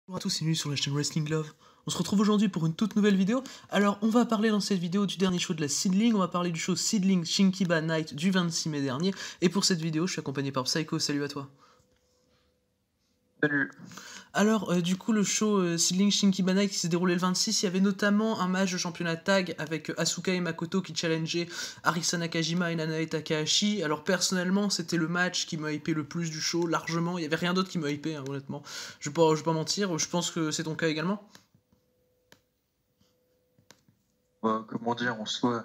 Bonjour à tous, c'est Nuit sur la chaîne Wrestling Love. On se retrouve aujourd'hui pour une toute nouvelle vidéo. Alors, on va parler dans cette vidéo du dernier show de la Seedling, on va parler du show Seedling Shinkiba Night du 26 mai dernier. Et pour cette vidéo, je suis accompagné par Psycho, salut à toi. Salut. Alors, du coup, le show Seedling Shinkiba Night qui s'est déroulé le 26, il y avait notamment un match de championnat tag avec Asuka et Makoto qui challengeaient Arisa Nakajima et Nanae Takahashi. Alors, personnellement, c'était le match qui m'a hypé le plus du show, largement. Il y avait rien d'autre qui m'a hypé, hein, honnêtement. Je vais pas mentir, je pense que c'est ton cas également. Comment dire, en soi,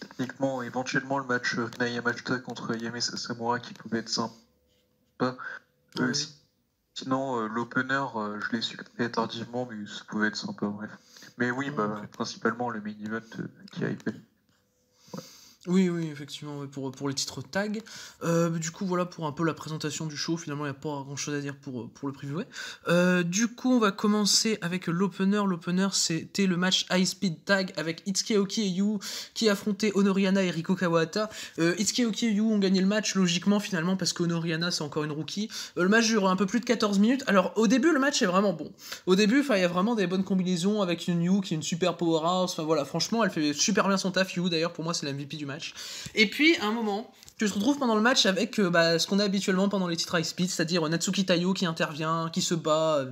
techniquement, éventuellement, le match Rina Yamashita contre Yami Sasamura qui pouvait être sympa. Ouais. Sinon, l'opener, je l'ai su très tardivement, mais ça pouvait être sympa, bref. Mais oui, principalement le main event qui a hypé. Oui, oui, effectivement, ouais, pour les titres tag. Du coup, voilà pour un peu la présentation du show. Finalement, il n'y a pas grand chose à dire pour le preview. Du coup, on va commencer avec l'opener. L'opener, c'était le match High Speed Tag avec Itsuki Aoki et Yu qui affrontaient Honoriana et Riko Kawahata. Itsuki Aoki et Yu ont gagné le match, logiquement, finalement, parce qu'Honoriana, c'est encore une rookie. Le match dure un peu plus de 14 minutes. Alors, au début, le match est vraiment bon. Au début, il y a vraiment des bonnes combinaisons avec une Yu qui est une super powerhouse. Enfin, voilà, franchement, elle fait super bien son taf. Yu, d'ailleurs, pour moi, c'est la MVP du match. Et puis, à un moment, tu te retrouves pendant le match avec ce qu'on a habituellement pendant les titres high speed, c'est-à-dire Natsuki Tayo qui intervient, qui se bat.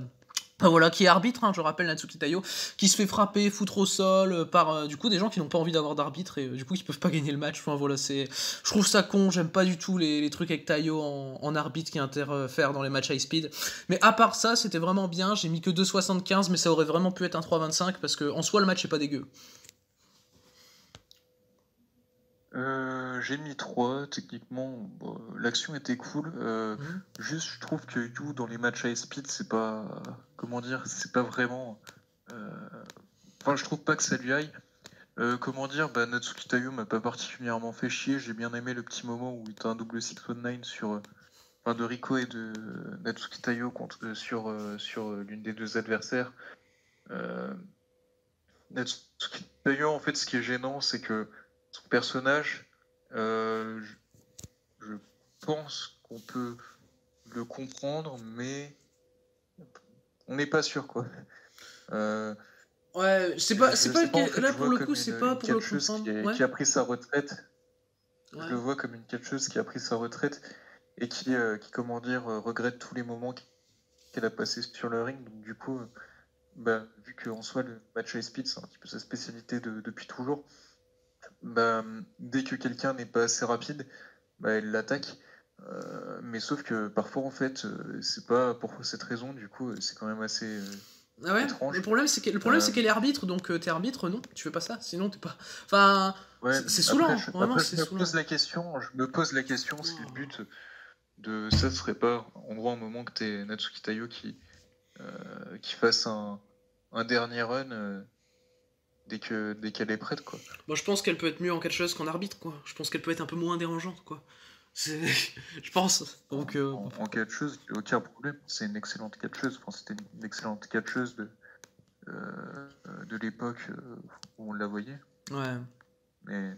Enfin, voilà, qui est arbitre, hein, je rappelle Natsuki Tayo, qui se fait frapper, foutre au sol par du coup des gens qui n'ont pas envie d'avoir d'arbitre et du coup qui peuvent pas gagner le match. Enfin voilà, je trouve ça con, j'aime pas du tout les trucs avec Tayo en arbitre qui interfèrent dans les matchs high speed. Mais à part ça, c'était vraiment bien. J'ai mis que 2,75, mais ça aurait vraiment pu être un 3,25 parce que en soi le match est pas dégueu. J'ai mis 3, techniquement, l'action était cool. Juste, je trouve que Yu dans les matchs high speed, c'est pas. Comment dire, c'est pas vraiment. Enfin, je trouve pas que ça lui aille. Comment dire, Natsuki Tayo m'a pas particulièrement fait chier. J'ai bien aimé le petit moment où il était un double 619 sur. Enfin, de Rico et de Natsuki Tayo sur l'une des deux adversaires. Natsuki Tayo, en fait, ce qui est gênant, c'est que son personnage, je pense qu'on peut le comprendre, mais on n'est pas sûr, quoi. Ouais, là pour le coup, c'est pas pour le comprendre. Ouais. Qui a pris sa retraite. Ouais. Je le vois comme une catcheuse qui a pris sa retraite et qui comment dire, regrette tous les moments qu'elle a passés sur le ring. Donc du coup, vu qu'en soi le match high speed c'est un petit peu sa spécialité depuis toujours, dès que quelqu'un n'est pas assez rapide, elle l'attaque. Mais sauf que parfois en fait c'est pas pour cette raison, du coup c'est quand même assez Ah ouais. étrange. Le problème c'est qu'elle est arbitre, donc t'es arbitre, non, tu fais pas ça, sinon t'es pas. Enfin, ouais, c'est saoulant, vraiment après, c'est je saoulant. me pose la question si le but de ça serait pas en gros un moment que t'es Natsuki Tayo qui fasse un dernier run dès qu'elle est prête, quoi. Moi je pense qu'elle peut être mieux en catcheuse qu'en arbitre, quoi. Je pense qu'elle peut être un peu moins dérangeante, quoi. C'est, je pense. Donc. En catcheuse, aucun problème. C'est une excellente catcheuse. Enfin, c'était une excellente catcheuse de l'époque où on la voyait. Ouais. Mais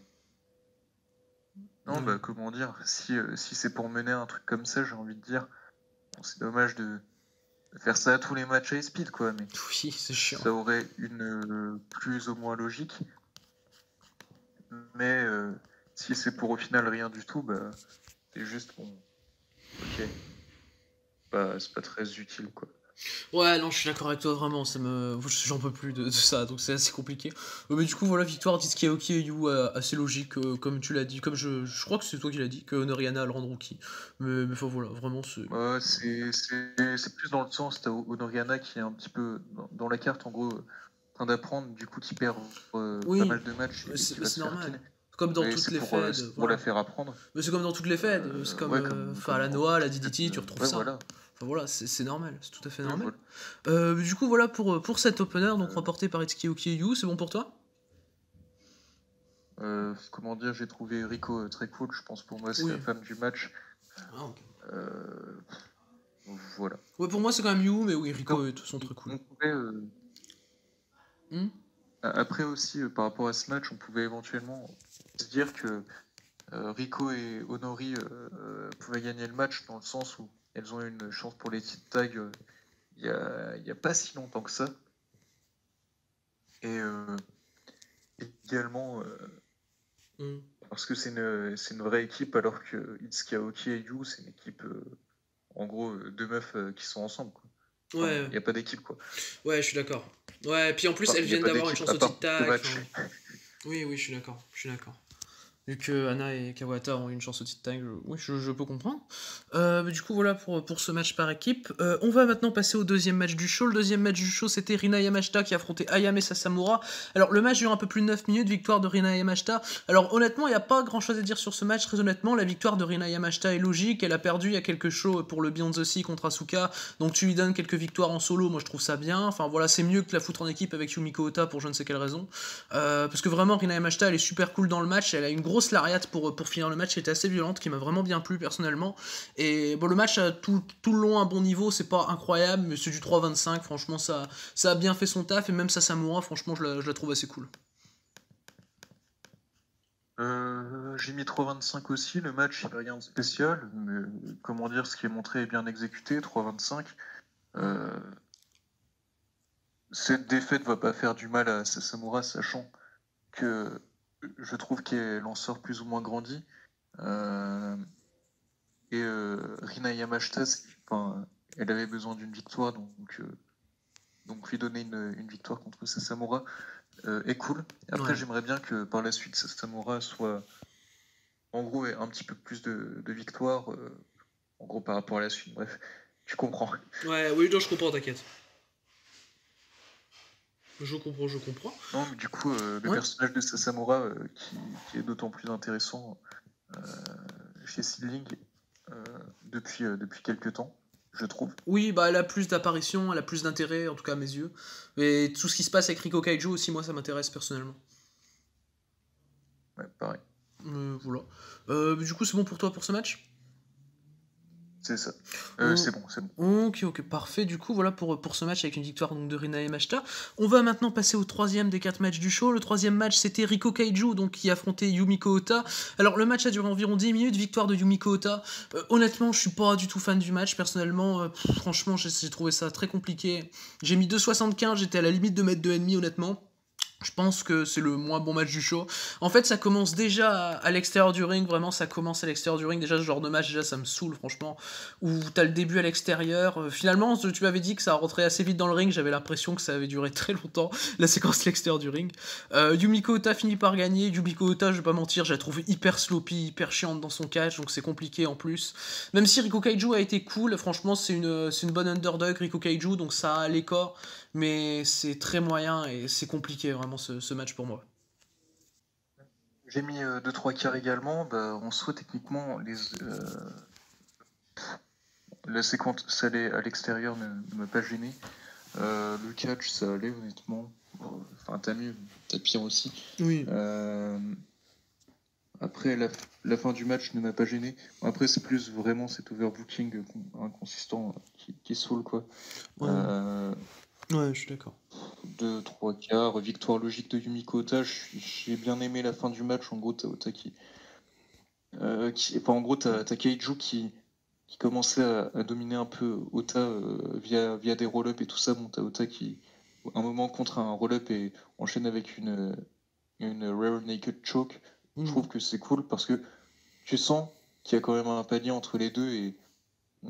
non, comment dire, si c'est pour mener un truc comme ça, j'ai envie de dire, c'est dommage de faire ça à tous les matchs high speed, quoi. Mais oui, c'est chiant. ça aurait une plus ou moins logique. Mais si c'est pour au final rien du tout, c'est juste bon. Ok. C'est pas très utile, quoi. Ouais, non, je suis d'accord avec toi, vraiment, j'en peux plus de ça, donc c'est assez compliqué. Mais du coup, voilà, victoire d'Itsuki Aoki et Yu, assez logique, comme tu l'as dit, comme je crois que c'est toi qui l'as dit, que Noriana a le rendre rookie. Mais enfin voilà, vraiment, c'est plus dans le sens, t'as Honoriana qui est un petit peu dans la carte, en gros, en train d'apprendre, du coup, qui perd pas mal de matchs et qui va se faire pin. Comme dans toutes les feds. C'est pour la faire apprendre. Mais c'est comme dans toutes les feds, c'est comme, comme la Noah, la DDT, tu retrouves ça. Voilà. Enfin voilà, c'est normal, c'est tout à fait normal. Voilà. Du coup, voilà pour cet opener, donc remporté par Itsuki Aoki et Yu, c'est bon pour toi? Comment dire, j'ai trouvé Rico très cool, je pense pour moi c'est la femme du match. Ah, ok. Voilà. Ouais, pour moi c'est quand même Yu, mais oui, Rico est de toute façon très cool. Après aussi, par rapport à ce match, on pouvait éventuellement se dire que Rico et Honori pouvaient gagner le match dans le sens où elles ont eu une chance pour les titres tag il y a pas si longtemps que ça. Et également, parce que c'est une vraie équipe, alors que Itsuki Aoki et Yu, c'est une équipe, en gros, deux meufs qui sont ensemble, quoi. Enfin, Ouais, il n'y a pas d'équipe, quoi. ouais, je suis d'accord. Ouais, puis en plus, Enfin, elles il n'y a viennent pas d'avoir une d'équipe chance à au part titre le tag. match. Oui, je suis d'accord. Vu que Anna et Kawata ont eu une chance au titre tag, oui, je peux comprendre. Mais du coup, voilà pour ce match par équipe. On va maintenant passer au deuxième match du show. Le deuxième match du show, c'était Rina Yamashita qui affrontait Ayame Sasamura. Alors, le match dure un peu plus de 9 minutes, victoire de Rina Yamashita. Alors, honnêtement, il n'y a pas grand chose à dire sur ce match. Très honnêtement, la victoire de Rina Yamashita est logique. Elle a perdu il y a quelques shows pour le Beyond the Sea contre Asuka. Donc, tu lui donnes quelques victoires en solo. Moi, je trouve ça bien. Enfin, voilà, c'est mieux que de la foutre en équipe avec Yumiko Ota pour je ne sais quelle raison. Parce que vraiment, Rina Yamashita, elle est super cool dans le match. Elle a une grosse lariat pour finir le match, qui était assez violente, qui m'a vraiment bien plu personnellement. Et bon, le match a tout le long un bon niveau, c'est pas incroyable, mais c'est du 3-25, franchement, ça a bien fait son taf, et même Sasamura, franchement, je la trouve assez cool. J'ai mis 3-25 aussi, le match, il n'y a rien de spécial, mais comment dire, ce qui est montré est bien exécuté, 3-25. Cette défaite va pas faire du mal à Sasamura, sachant que je trouve qu'elle en sort plus ou moins grandi. Et Rina Yamashita, elle avait besoin d'une victoire, donc lui donner une victoire contre Sasamura est cool. Après, j'aimerais bien que par la suite, Sasamura soit, en gros, ait un petit peu plus de victoires, en gros, par rapport à la suite. Bref, tu comprends. Oui, non, je comprends, t'inquiète. Je comprends. Non, mais du coup, le personnage de Sasamura, qui est d'autant plus intéressant chez Seedling depuis quelques temps, je trouve. Oui, bah elle a plus d'apparitions, elle a plus d'intérêt, en tout cas à mes yeux. Et tout ce qui se passe avec Riko Kaiju aussi, moi, ça m'intéresse personnellement. Ouais, pareil. Voilà. Du coup, c'est bon pour toi pour ce match ? C'est ça. C'est bon. Ok, parfait. Du coup, voilà pour ce match avec une victoire donc, de Rina Yamashita. On va maintenant passer au troisième des 4 matchs du show. Le troisième match, c'était Riko Kaiju donc, qui affrontait Yumiko Ota. Alors, le match a duré environ 10 minutes, victoire de Yumiko Ota. Honnêtement, je suis pas du tout fan du match. Personnellement, franchement, j'ai trouvé ça très compliqué. J'ai mis 2,75, j'étais à la limite de mettre 2,5 honnêtement. Je pense que c'est le moins bon match du show. En fait, ça commence déjà à l'extérieur du ring. Vraiment, ça commence à l'extérieur du ring. Déjà, ce genre de match, déjà, ça me saoule, franchement. Où t'as le début à l'extérieur. Finalement, tu m'avais dit que ça rentrait assez vite dans le ring. J'avais l'impression que ça avait duré très longtemps, la séquence à l'extérieur du ring. Yumiko Ota finit par gagner. Yumiko Ota, je vais pas mentir, je la trouve hyper sloppy, hyper chiante dans son catch. Donc, c'est compliqué en plus. Même si Riko Kaiju a été cool, franchement, c'est une bonne underdog, Riko Kaiju. Donc, ça a les corps. Mais c'est très moyen et c'est compliqué vraiment ce match pour moi. J'ai mis 2-3 quarts également. En soi, techniquement, la séquence allait à l'extérieur ne m'a pas gêné. Le catch, ça allait honnêtement. Enfin, t'as mieux, t'as pire aussi. Oui. Après, la fin du match ne m'a pas gêné. Après, c'est plus vraiment cet overbooking inconsistant qui saoule, quoi. Ouais, je suis d'accord. 2-3 quarts, victoire logique de Yumiko Ota. J'ai bien aimé la fin du match. En gros, t'as Ota en gros, t'as Kaiju qui commençait à dominer un peu Ota via des roll-up et tout ça. Bon, t'as Ota qui, un moment, contre un roll-up et enchaîne avec une Rare Naked Choke. Je trouve que c'est cool parce que tu sens qu'il y a quand même un palier entre les deux et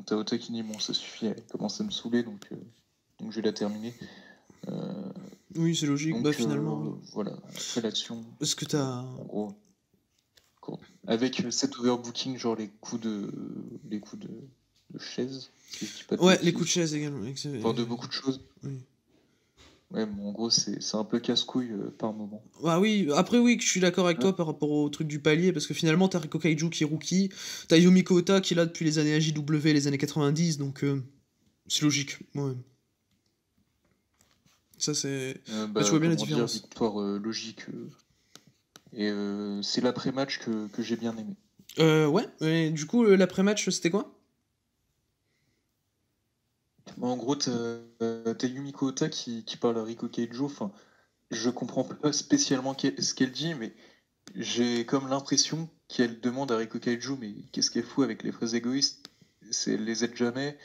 t'as Ota qui dit bon, ça suffit, elle commence à me saouler donc je vais la terminer. Oui, c'est logique. Donc, finalement. voilà, après l'action. Est-ce que t'as. En gros, avec cet overbooking, genre les coups de chaise. Si je dis pas de les coups de chaise également. Enfin, de beaucoup de choses. Oui. Ouais, mais en gros, c'est un peu casse-couille par moment. Ah oui, après oui, je suis d'accord avec toi par rapport au truc du palier, parce que finalement, t'as Riko Kaiju qui est rookie, t'as Yumiko Ota qui est là depuis les années AJW, les années 90, donc c'est logique. Ouais. Ça, c'est. Tu vois bien la différence. Victoire logique. Et c'est l'après-match que j'ai bien aimé. Ouais, et du coup, l'après-match, c'était quoi ? En gros, t'as Yumiko Ota qui parle à Riko Kaiju. Enfin, je comprends pas spécialement ce qu'elle dit, mais j'ai comme l'impression qu'elle demande à Riko Kaiju, mais qu'est-ce qu'elle fout avec les fraises égoïstes ? Elle les aide jamais.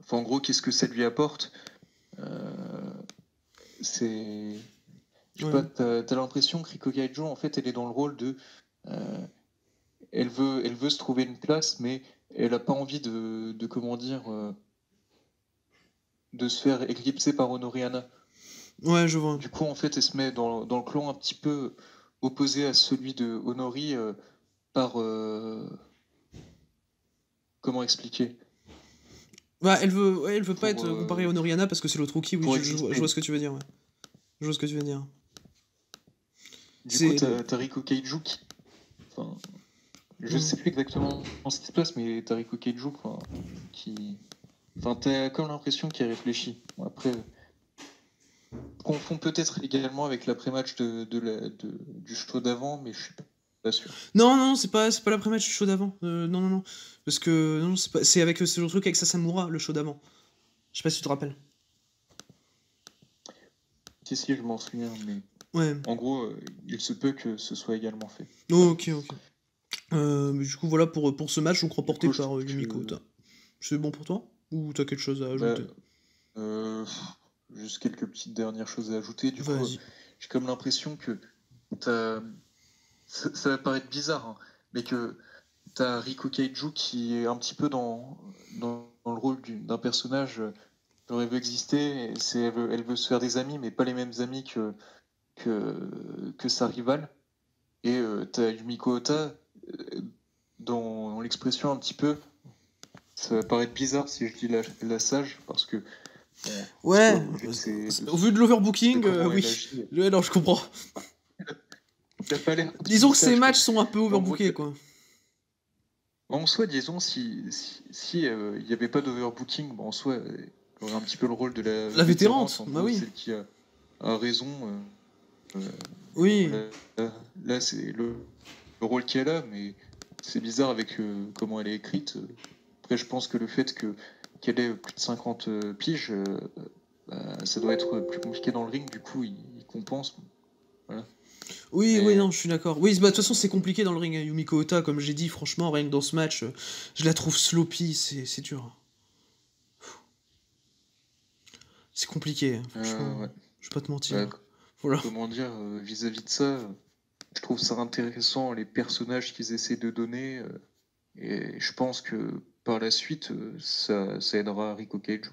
Enfin, en gros, qu'est-ce que ça lui apporte? Euh, c'est... Je sais pas, t'as l'impression que Riko Kaijo, en fait, elle est dans le rôle de... elle veut se trouver une place, mais elle a pas envie de comment dire, de se faire éclipser par Honoriana. Ouais, je vois. Du coup, en fait, elle se met dans le clan un petit peu opposé à celui de Honori par... comment expliquer? Ouais, elle veut pas être comparée à Pour, Honoriana parce que c'est l'autre rookie, oui, pour je vois exister. ce que tu veux dire, ouais. Je vois ce que tu veux dire. Du coup, C'est... t'as Riko Kaiju qui... Enfin, je sais plus exactement ce qui se passe, mais t'as Riko Kaiju qui... Enfin, t'as comme l'impression qu'il réfléchit. Bon, après, confond peut-être également avec l'après-match du show d'avant, mais je suis pas sûr. Non, c'est pas l'après-match du show d'avant. Non. Parce que, non, c'est pas... C'est avec ce truc avec Sasamura, le show d'avant. Je sais pas si tu te rappelles. Si, je m'en souviens, mais Ouais. en gros, il se peut que ce soit également fait. Oh, ok. Mais du coup, voilà pour ce match, donc remporté Du coup, je par trouve Yumiko que... Ota. C'est bon pour toi? Ou t'as quelque chose à Bah, ajouter? juste quelques petites dernières choses à ajouter. Du coup, Vas-y. j'ai comme l'impression que t'as... ça va paraître bizarre, hein, mais que t'as Riko Kaiju qui est un petit peu dans le rôle d'un personnage. Genre, elle veut exister, elle veut se faire des amis, mais pas les mêmes amis que sa rivale. Et t'as Yumiko Ota, dans l'expression un petit peu, ça va paraître bizarre si je dis la sage, parce que, bon, en soi, Ouais, au vu au vu de de l'overbooking, comment elle oui. agit, Ouais, non, je comprends. t'as pas l'air Disons d'une que ces sage, quoi. matchs sont un peu En gros, overbookés, quoi. en soi, disons, si il n'y avait pas d'overbooking, bon, en soi, elle aurait un petit peu le rôle de la La vétérante, vétérante, en bah gros, oui. celle qui a raison. Bon, Oui. là, c'est le rôle qu'elle a, mais c'est bizarre avec comment elle est écrite. Après, je pense que le fait qu'elle ait plus de 50 piges, bah, ça doit être plus compliqué dans le ring, du coup, il compense. Voilà. Oui, non, Mais je suis d'accord. Oui, bah, de toute façon, c'est compliqué dans le ring, hein. Yumiko Ota, comme j'ai dit, franchement, rien que dans ce match, je la trouve sloppy, c'est dur. C'est compliqué, hein, franchement. ouais. Je vais pas te mentir. Bah, Voilà. comment dire, vis-à-vis de ça, je trouve ça intéressant les personnages qu'ils essaient de donner, et je pense que par la suite, ça aidera Riko Cage.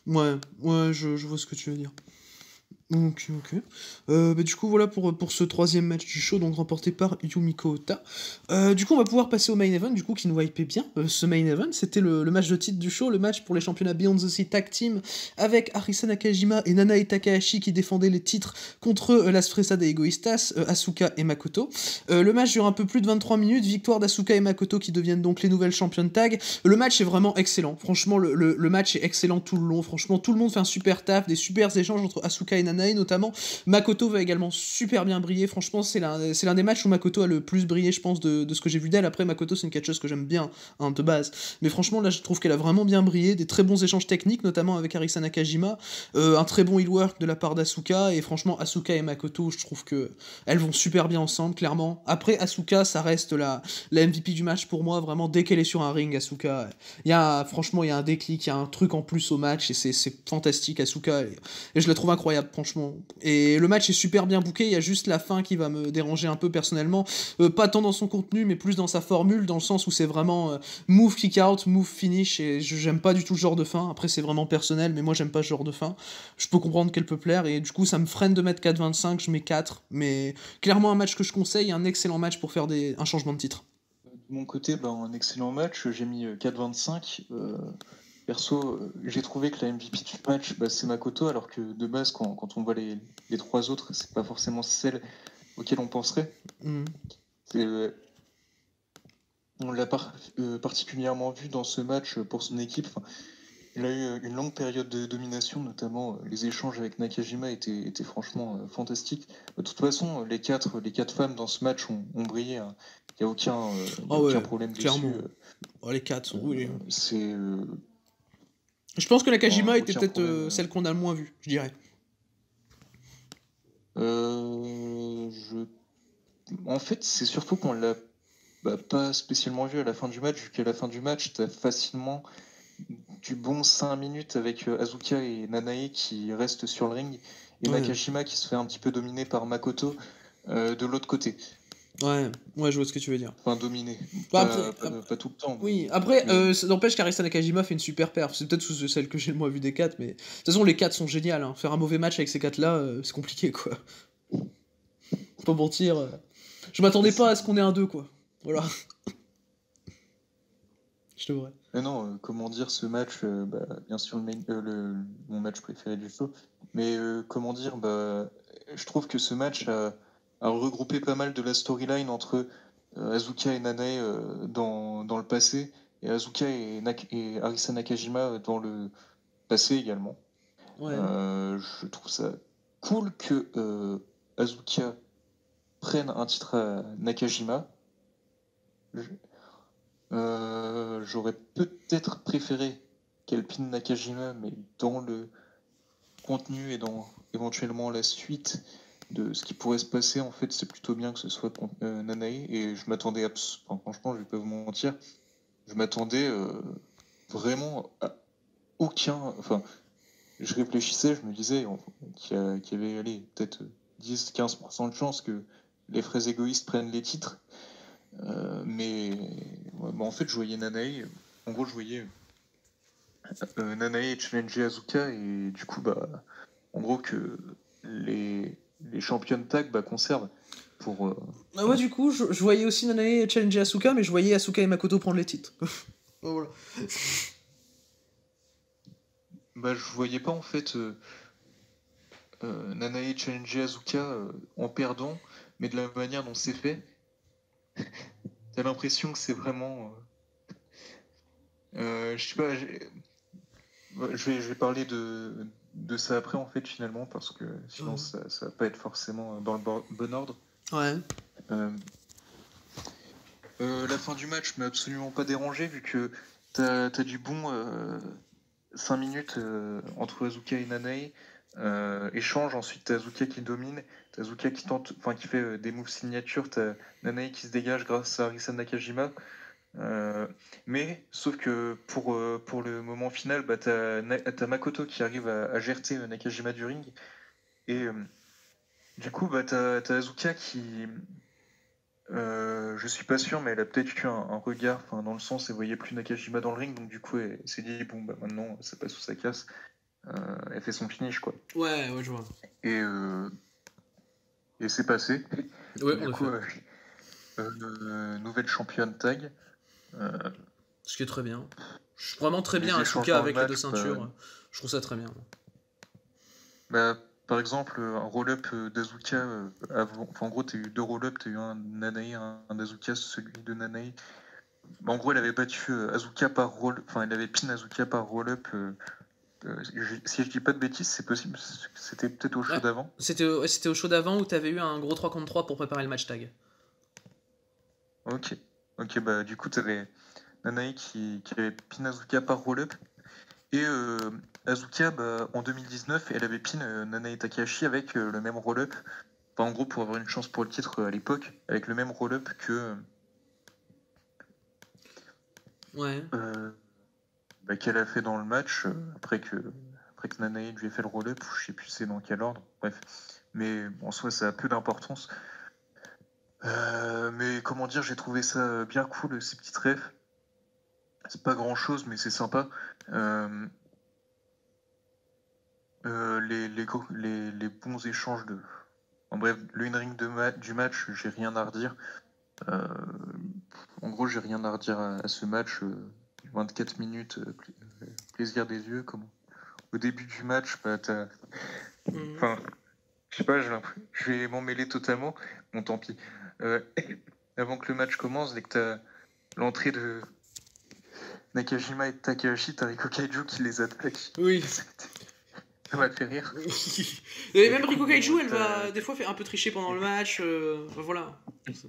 Ouais, je vois ce que tu veux dire. Ok. Bah, du coup, voilà pour ce troisième match du show, donc remporté par Yumiko Ota. Du coup, on va pouvoir passer au main event, du coup, qui nous hypait bien. Ce main event, c'était le match de titre du show, le match pour les championnats Beyond the Sea Tag Team, avec Arisa Nakajima et Nanae Takahashi qui défendaient les titres contre Las Fresas de Egoistas, Asuka et Makoto. Le match dure un peu plus de 23 minutes, victoire d'Asuka et Makoto qui deviennent donc les nouvelles championnes tag. Le match est vraiment excellent, franchement, le match est excellent tout le long, franchement, tout le monde fait un super taf, des super échanges entre Asuka et Nanae notamment. Makoto va également super bien briller. Franchement, c'est l'un des matchs où Makoto a le plus brillé, je pense, de ce que j'ai vu d'elle. Après, Makoto, c'est une catcheuse que j'aime bien, hein, de base. Mais franchement, là, je trouve qu'elle a vraiment bien brillé. Des très bons échanges techniques, notamment avec Arisa Nakajima. Un très bon heel work de la part d'Asuka. Et franchement, Asuka et Makoto, je trouve que elles vont super bien ensemble, clairement. Après, Asuka, ça reste la MVP du match pour moi. Vraiment, dès qu'elle est sur un ring, Asuka, franchement, il y a un déclic, il y a un truc en plus au match. Et c'est fantastique, Asuka. Et je la trouve incroyable, franchement. Et le match est super bien booké, il y a juste la fin qui va me déranger un peu personnellement. Pas tant dans son contenu, mais plus dans sa formule, dans le sens où c'est vraiment move kick out, move finish, et j'aime pas du tout ce genre de fin. Après, c'est vraiment personnel, mais moi j'aime pas ce genre de fin. Je peux comprendre qu'elle peut plaire, et du coup, ça me freine de mettre 4,25, je mets 4, mais clairement un match que je conseille, un excellent match pour faire un changement de titre. De mon côté, ben, un excellent match. J'ai mis 4,25. Perso, j'ai trouvé que la MVP du match, bah, c'est Makoto, alors que de base, quand on voit les trois autres, c'est pas forcément celle auxquelles on penserait. Mm. On l'a particulièrement vu dans ce match pour son équipe. Enfin, il a eu une longue période de domination, notamment les échanges avec Nakajima étaient franchement fantastiques. De toute façon, les quatre femmes dans ce match ont brillé, hein. Il n'y a Ah aucun ouais, problème dessus. clairement. Oh, les 4, oui. C'est Je pense que Nakajima était aucun peut-être problème. celle qu'on a le moins vue, je dirais. Euh, je... En fait, c'est surtout qu'on l'a pas spécialement vu à la fin du match, vu qu'à la fin du match, t'as facilement du bon 5 minutes avec Azuka et Nanae qui restent sur le ring, et Nakashima qui se fait un petit peu dominer par Makoto de l'autre côté. Ouais, je vois ce que tu veux dire. Enfin, dominé. Pas tout le temps. Oui, après, ça n'empêche qu'Arisa Nakajima fait une super perf. C'est peut-être celle que j'ai le moins vue des 4, mais de toute façon, les 4 sont géniales. Hein. Faire un mauvais match avec ces 4-là, c'est compliqué, quoi. Faut pas mentir. Je m'attendais pas à ce qu'on ait un 2, quoi. Voilà. Je te vois. Mais non, comment dire, ce match, bien sûr, mon match préféré du show, mais comment dire, je trouve que ce match a regroupé pas mal de la storyline entre Azuka et Nanae dans le passé, et Azuka et Arisa Nakajima dans le passé également. Ouais. Je trouve ça cool que Azuka prenne un titre à Nakajima. J'aurais peut-être préféré qu'elle pine Nakajima, mais dans le contenu et dans éventuellement la suite de ce qui pourrait se passer, en fait, c'est plutôt bien que ce soit Nanae. Et je m'attendais, franchement, je vais pas vous mentir, je m'attendais vraiment à aucun. Enfin, je réfléchissais, je me disais qu'il y avait peut-être 10-15% de chances que les fraises égoïstes prennent les titres. Mais en fait, je voyais Nanae. En gros, je voyais Nanae challenger Azuka, et du coup, en gros, que les championnes tag conservent pour. Ouais, du coup, je voyais aussi Nanae challenger Asuka, mais je voyais Asuka et Makoto prendre les titres. Voilà. Je voyais pas en fait Nanae challenger Azuka en perdant, mais de la manière dont c'est fait, t'as l'impression que c'est vraiment. Je sais pas. Je vais parler de ça après, en fait, finalement, parce que sinon ça va pas être forcément dans le bon ordre. Ouais. La fin du match m'a absolument pas dérangé, vu que t'as du bon 5 minutes entre Azuka et Nanae. Échange, ensuite t'as Azuka qui domine, t'as Azuka qui fait des moves signature, t'as Nanae qui se dégage grâce à Arisa Nakajima. Mais sauf que pour le moment final, t'as Makoto qui arrive à gerter Nakajima du ring, et du coup t'as Azuka qui, je suis pas sûr, mais elle a peut-être eu un regard, dans le sens elle voyait plus Nakajima dans le ring, donc du coup elle s'est dit bon maintenant ça passe ou ça casse. Elle fait son finish, quoi. Ouais, je vois. Et c'est passé. Ouais, du coup nouvelle championne tag. Ce qui est très bien. Je suis vraiment très bien Asuka avec les 2 ceintures. Je trouve ça très bien. Par exemple, un roll-up d'Azuka avant. En gros, t'as eu 2 roll-up, t'as eu un Nanae, un d'Azuka, celui de Nanae. En gros, elle avait battu Azuka par roll-up. Enfin, elle avait pin Azuka par roll-up. Si je dis pas de bêtises, c'est possible. C'était peut-être au show d'avant. C'était au show d'avant où t'avais eu un gros 3 contre 3 pour préparer le match tag. Ok, du coup, t'avais Nanae qui avait pin Azuka par roll-up. Et Azuka, en 2019, elle avait pin Nanae Takahashi avec le même roll-up. En gros, pour avoir une chance pour le titre à l'époque, avec le même roll-up que. Qu'elle a fait dans le match, après que Nanae lui ait fait le roll-up, je sais plus c'est dans quel ordre, bref. Mais en soi, ça a peu d'importance. Mais comment dire, j'ai trouvé ça bien cool, ces petites refs. C'est pas grand chose, mais c'est sympa. Les bons échanges de. En bref, le in-ring du match, j'ai rien à redire. En gros, j'ai rien à redire à ce match. 24 minutes, plaisir des yeux. Au début du match, t'as. Enfin, je sais pas, je vais m'en mêler totalement. Bon, tant pis. Avant que le match commence, dès que t'as l'entrée de Nakajima et de Takahashi, t'as Riko Kaiju qui les attaque. Oui. Ça m'a fait rire. Et même Riko Kaiju, elle va des fois faire un peu tricher pendant le match. Voilà.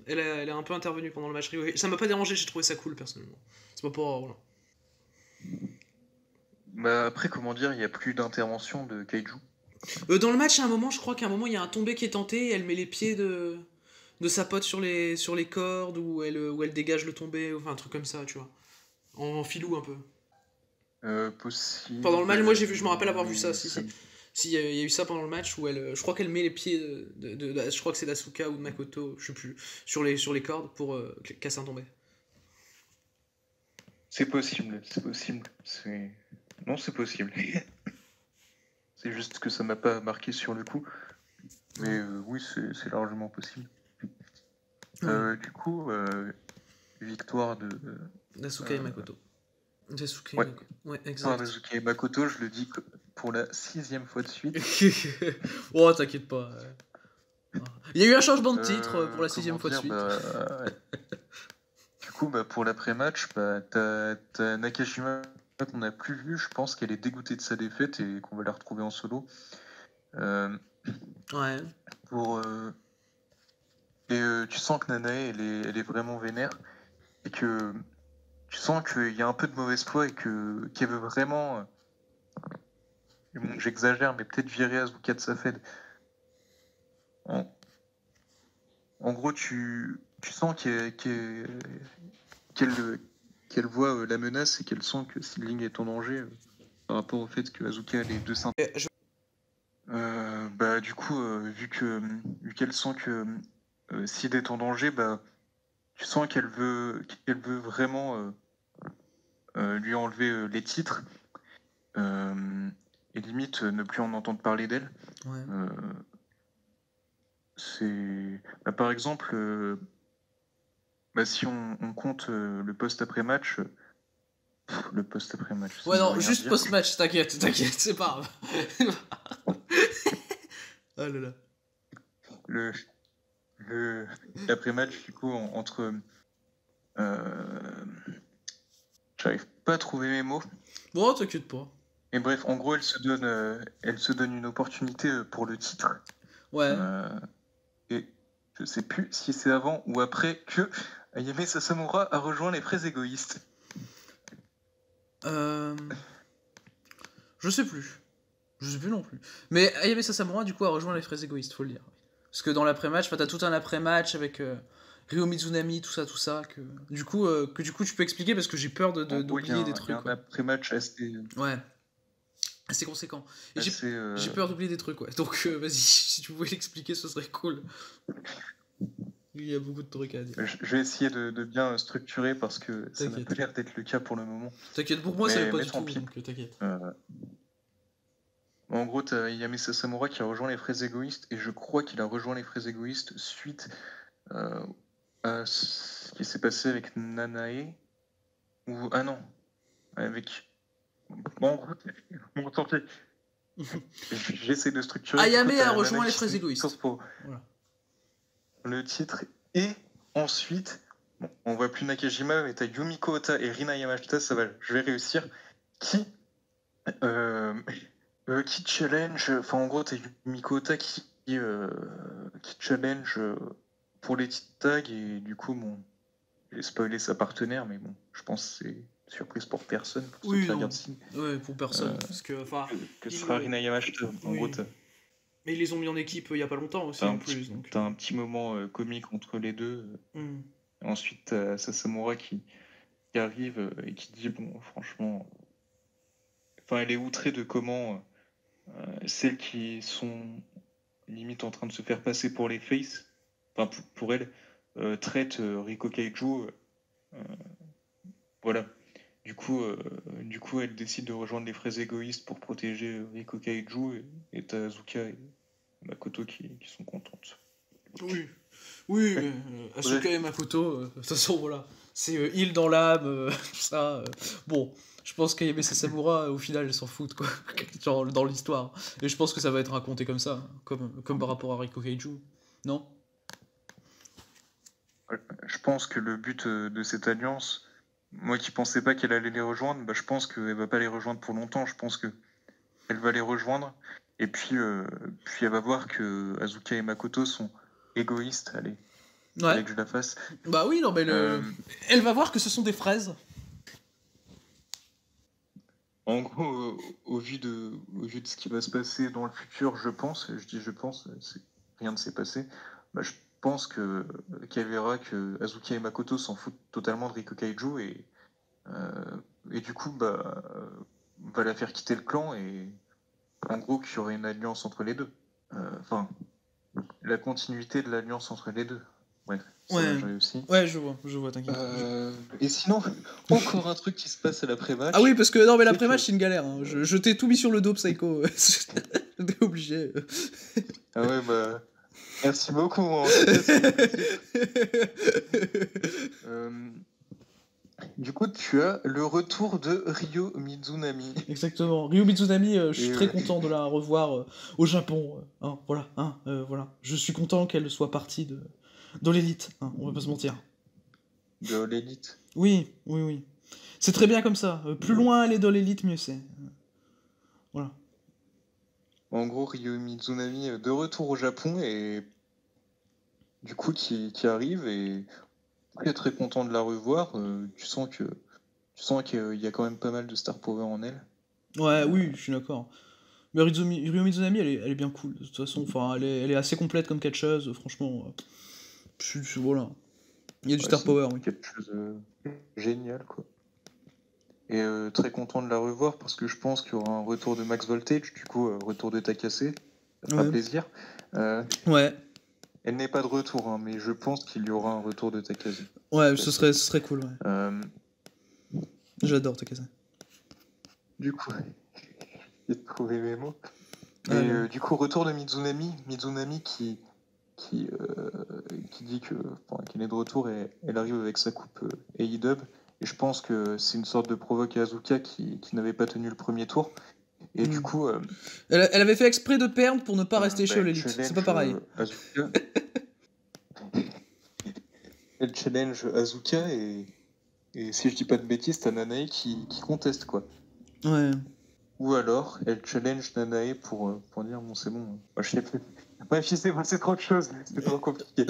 Elle est un peu intervenue pendant le match. Ça m'a pas dérangé, j'ai trouvé ça cool personnellement. C'est pas pour. Voilà. Après, comment dire, il n'y a plus d'intervention de Kaiju. Dans le match, à un moment, je crois qu'à un moment, il y a un tombé qui est tenté et elle met les pieds de de sa pote sur les cordes, où elle dégage le tombé, enfin un truc comme ça, tu vois. En filou un peu. Pendant le match, moi Possible, je me rappelle avoir vu ça, mais si, ça si. Si, il y a eu ça pendant le match où je crois qu'elle met les pieds je crois que c'est d'Asuka ou de Makoto, je sais plus, sur les cordes pour casser un tombé. c'est possible, c'est possible. Non, c'est possible. C'est juste que ça m'a pas marqué sur le coup. Mais oui, c'est largement possible. Oui. Du coup, victoire de. D'Asuka et euh, Makoto. Sasuke ouais, Makoto. Ouais, victoire exact. d'Azuki et Makoto, je le dis pour la 6e fois de suite. Oh, t'inquiète pas. Il y a eu un changement de titre pour la Comment 6e fois de dire, suite. du coup, pour l'après-match, t'as Nakashima qu'on n'a plus vu. Je pense qu'elle est dégoûtée de sa défaite et qu'on va la retrouver en solo. Euh, Ouais. Et tu sens que Nanae, elle est vraiment vénère. Et que tu sens qu'il y a un peu de mauvaise foi et qu'elle veut vraiment. Bon, j'exagère, mais peut-être virer Asuka de sa fed. En, en gros, tu sens qu'elle voit la menace et qu'elle sent que Seedling est en danger par rapport au fait que Asuka a les deux seins. Du coup, vu qu'elle sent que Sid est en danger, tu sens qu'elle veut vraiment lui enlever les titres et limite ne plus en entendre parler d'elle. Ouais. Par exemple, si on compte le post après match, le post après match, ça Ouais, ne veut non, rien juste dire. post-match, t'inquiète, c'est pas grave. Oh là là. L'après-match, du coup, entre. J'arrive pas à trouver mes mots. Bon, t'inquiète pas. Et bref, en gros, elle se donne une opportunité pour le titre. Ouais. Et je sais plus si c'est avant ou après que Ayame Sasamura a rejoint les Fraises Égoïstes. Je sais plus. Je sais plus non plus. Mais Ayame Sasamura, du coup, a rejoint les Fraises Égoïstes, faut le dire. Parce que dans l'après-match, t'as tout un après-match avec Ryo Mizunami, tout ça, que du coup, tu peux expliquer parce que j'ai peur d'oublier des Il y a trucs. un Quoi. après-match assez. Ouais. Assez conséquent. Et assez j'ai peur d'oublier des trucs, ouais. Donc, vas-y, si tu pouvais l'expliquer, ce serait cool. Il y a beaucoup de trucs à dire. Je vais essayer de bien structurer parce que ça n'a T'inquiète. pas l'air d'être le cas pour le moment. T'inquiète, pour moi, ça l'est pas du tant tout, pis. donc t'inquiète. En gros, t'as Ayame Sasamura qui a rejoint les Fraises Égoïstes et je crois qu'il a rejoint les Fraises Égoïstes suite à ce qui s'est passé avec Nanae. Ou. Ah non. Avec. Bon, en gros, tant pis. J'essaie de structurer. Ayame Du coup, a t'as rejoint Nanae les qui Fraises Égoïstes. course pour Voilà. le titre. Et ensuite, bon, on voit plus Nakajima, mais t'as Yumiko Ota et Rina Yamashita, ça va, je vais réussir. Qui challenge. Enfin, en gros, t'as Yumiko Ota qui challenge pour les titres tags et du coup, bon, j'ai spoilé sa partenaire, mais bon, je pense que c'est surprise pour personne, pour ceux qui regardent ici. Ouais, pour personne. Parce que, enfin. Que ce sera Rina Yamashita. En gros, mais ils les ont mis en équipe il y a pas longtemps aussi, en plus. T'as un petit moment comique entre les deux. Ensuite, t'as Sasamura qui arrive et qui dit bon, franchement. Enfin, elle est outrée de comment celles qui sont limite en train de se faire passer pour les faces, enfin pour elle, traitent Riko Kaiju. Voilà. Du coup, elle décide de rejoindre les Fraises Égoïstes pour protéger Riko Kaiju et t'as Azuka et Makoto qui sont contentes. Oui, mais Asuka et Makoto, de toute façon, voilà. C'est heal dans l'âme, tout ça. Bon, je pense qu'Ayame Sasamura, au final, elle s'en foutent, quoi. Genre, dans l'histoire. Et je pense que ça va être raconté comme ça, comme par rapport à Riko Kaiju. Non? Je pense que le but de cette alliance, moi qui pensais pas qu'elle allait les rejoindre, je pense qu'elle va pas les rejoindre pour longtemps. Je pense que elle va les rejoindre et puis elle va voir que Azuka et Makoto sont égoïstes. Allez, fallait que je la fasse. Bah oui, non, mais elle va voir que ce sont des fraises. En gros, au vu de ce qui va se passer dans le futur, je dis je pense, rien ne s'est passé. Je pense qu'elle verra que Azuki et Makoto s'en foutent totalement de Riko Kaiju et du coup va la faire quitter le clan et en gros qu'il y aurait une alliance entre les deux. Enfin, la continuité de l'alliance entre les deux. Bref, ça Ouais, j'ai aussi. ouais, je vois, t'inquiète. Et sinon, encore un truc qui se passe à l'après-match. Ah oui, parce que non, mais c'est l'après-match, que- c'est une galère. Hein. Je t'ai tout mis sur le dos, Psycho. J'étais obligé. Ah ouais, merci beaucoup. En tout cas, c'est du coup, tu as le retour de Ryo Mizunami. Exactement. Ryo Mizunami, je suis Et, très content de la revoir au Japon. Hein, voilà, voilà. Je suis content qu'elle soit partie de l'élite. Hein, on va pas se mentir. de l'élite. Oui. C'est très bien comme ça. Plus loin elle est dans l'élite, mieux c'est. Voilà. En gros, Ryo Mizunami de retour au Japon et du coup qui arrive et je suis très content de la revoir. Tu sens qu'il y a quand même pas mal de star power en elle. Ouais, oui, je suis d'accord. Mais Ryo Mizunami, elle est bien cool. De toute façon, enfin, elle est assez complète comme catcheuse. Franchement, voilà. Il y a du star C'est power, oui. quelque chose génial, quoi. Et très content de la revoir parce que je pense qu'il y aura un retour de Max Voltage, du coup, retour de Takase. Ça fera plaisir. Ouais. Elle n'est pas de retour, hein, mais je pense qu'il y aura un retour de Takase. Ouais, ce serait cool, ouais. J'adore Takase. Du coup, j'ai trouvé mes mots. Et du coup, retour de Mizunami. Mizunami qui dit qu'elle est de retour et elle arrive avec sa coupe AEW. Et je pense que c'est une sorte de provoque à Asuka qui n'avait pas tenu le premier tour. Et du coup. Elle avait fait exprès de perdre pour ne pas rester chez l'élite. C'est pas pareil. Asuka. Elle challenge Asuka et si je dis pas de bêtises, t'as Nanae qui conteste, quoi. Ouais. Ou alors, elle challenge Nanae pour dire bon, c'est bon. Je sais plus. Bref, c'est trop de choses. C'est trop compliqué.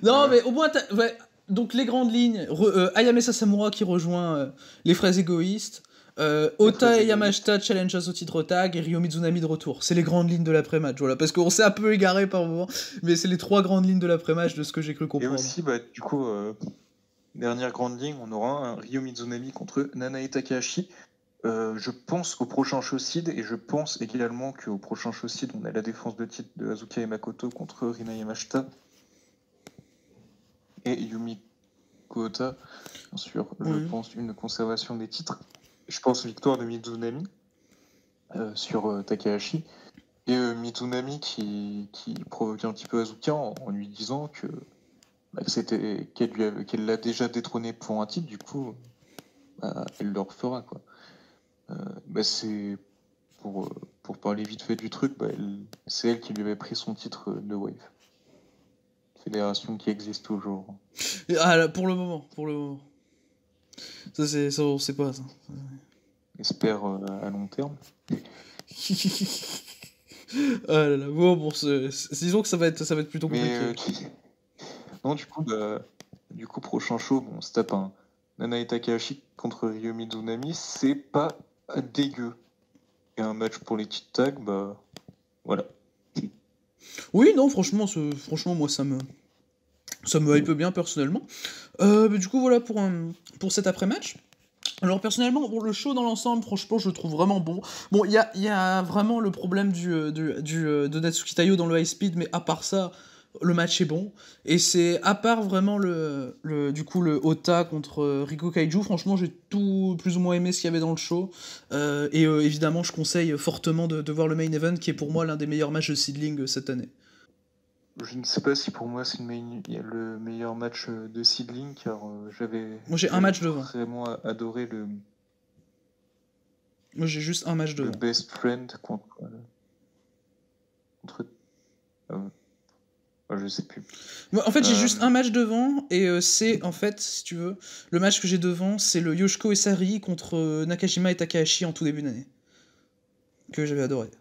Non, mais au moins, ouais. Donc, les grandes lignes. Ayame Sasamura qui rejoint les frères égoïstes. Ota et Yamashita challenge au titre tag et Ryo Mizunami de retour. C'est les grandes lignes de l'après-match, voilà. Parce qu'on s'est un peu égaré par moment, mais c'est les 3 grandes lignes de l'après-match de ce que j'ai cru comprendre. Et aussi, du coup, dernière grande ligne, on aura un Ryo Mizunami contre Nanae Takahashi. Je pense au prochain Showseed et je pense également qu'au prochain Showseed, on a la défense de titre de Azuka et Makoto contre Rina Yamashita et Yumi Kohota. Bien sûr, je pense une conservation des titres. Je pense victoire de Mizunami sur Takahashi et Mizunami qui provoquait un petit peu Azuka en lui disant qu'elle l'a déjà détrôné pour un titre, du coup, elle le refera, quoi. C'est pour parler vite fait du truc, c'est elle qui lui avait pris son titre de Wave. Fédération qui existe toujours. Ah, pour le moment. Ça, on sait pas, ça. J'espère à long terme. Ah là là, bon, disons que ça va être plutôt compliqué. Non, du coup, prochain show, on se tape un Nanae Takahashi contre Ryo Mizunami, c'est pas dégueu. Et un match pour les titres tags, voilà. Oui, non, franchement, moi, ça me hype bien, personnellement. Du coup, voilà pour cet après-match. Alors, personnellement, le show dans l'ensemble, franchement, je le trouve vraiment bon. Bon, il y a vraiment le problème de Natsuki Tayo dans le high speed, mais à part ça, le match est bon. Et c'est, à part vraiment le Ota contre Riko Kaiju, franchement, j'ai tout plus ou moins aimé ce qu'il y avait dans le show. Évidemment, je conseille fortement de voir le main event, qui est pour moi l'un des meilleurs matchs de Seedling cette année. Je ne sais pas si pour moi c'est le meilleur match de Seedling, car Moi, j'ai un match devant. Vraiment adoré le. Moi, j'ai juste un match devant. Le Best Friend contre. Je sais plus. En fait, j'ai juste un match devant, et c'est, en fait, si tu veux, le match que j'ai devant, c'est le Yoshiko et Sari contre Nakajima et Takahashi en tout début d'année. Que j'avais adoré.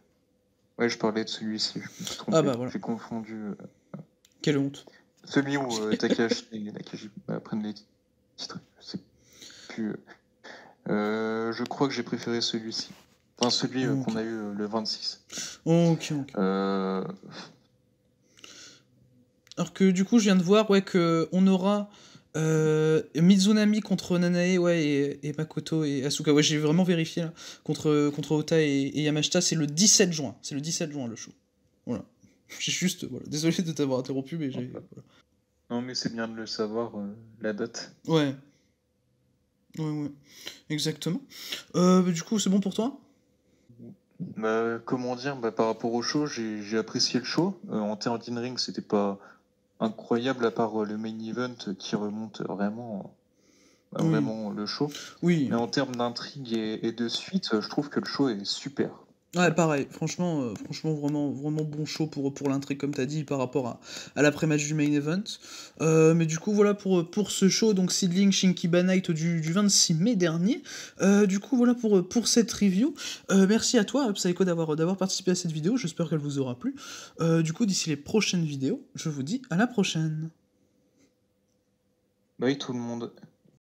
Ouais, je parlais de celui-ci, je me suis trompé. Ah bah voilà. J'ai confondu. Quelle honte. Celui où Takahashi et Nakajima prennent les titres. Je sais plus. Je crois que j'ai préféré celui-ci. Enfin, celui qu'on a eu le 26. Ok. Alors que du coup, je viens de voir ouais, qu'on aura Mizunami contre Nanae ouais, et Makoto et Asuka. Ouais, j'ai vraiment vérifié là. Contre Ota et Yamashita, c'est le 17 juin. C'est le 17 juin le show. Voilà. J'ai juste. Voilà. Désolé de t'avoir interrompu, mais j'ai. Voilà. Non, mais c'est bien de le savoir, la date. Ouais. Ouais. Exactement. Du coup, c'est bon pour toi? Bah, comment dire, par rapport au show, j'ai apprécié le show. En termes d'in-ring, c'était pas incroyable à part le main event qui remonte vraiment, Oui. vraiment le show. Oui. Mais en termes d'intrigue et de suite, je trouve que le show est super. Ouais, pareil. Franchement, vraiment bon show pour l'intrigue, comme t'as dit, par rapport à l'après-match du main event. Mais du coup, voilà pour ce show, donc Seedling Shinkiba Night du 26 mai dernier. Du coup, voilà pour cette review. Merci à toi, Psycho, d'avoir participé à cette vidéo. J'espère qu'elle vous aura plu. Du coup, d'ici les prochaines vidéos, je vous dis à la prochaine. Bye tout le monde.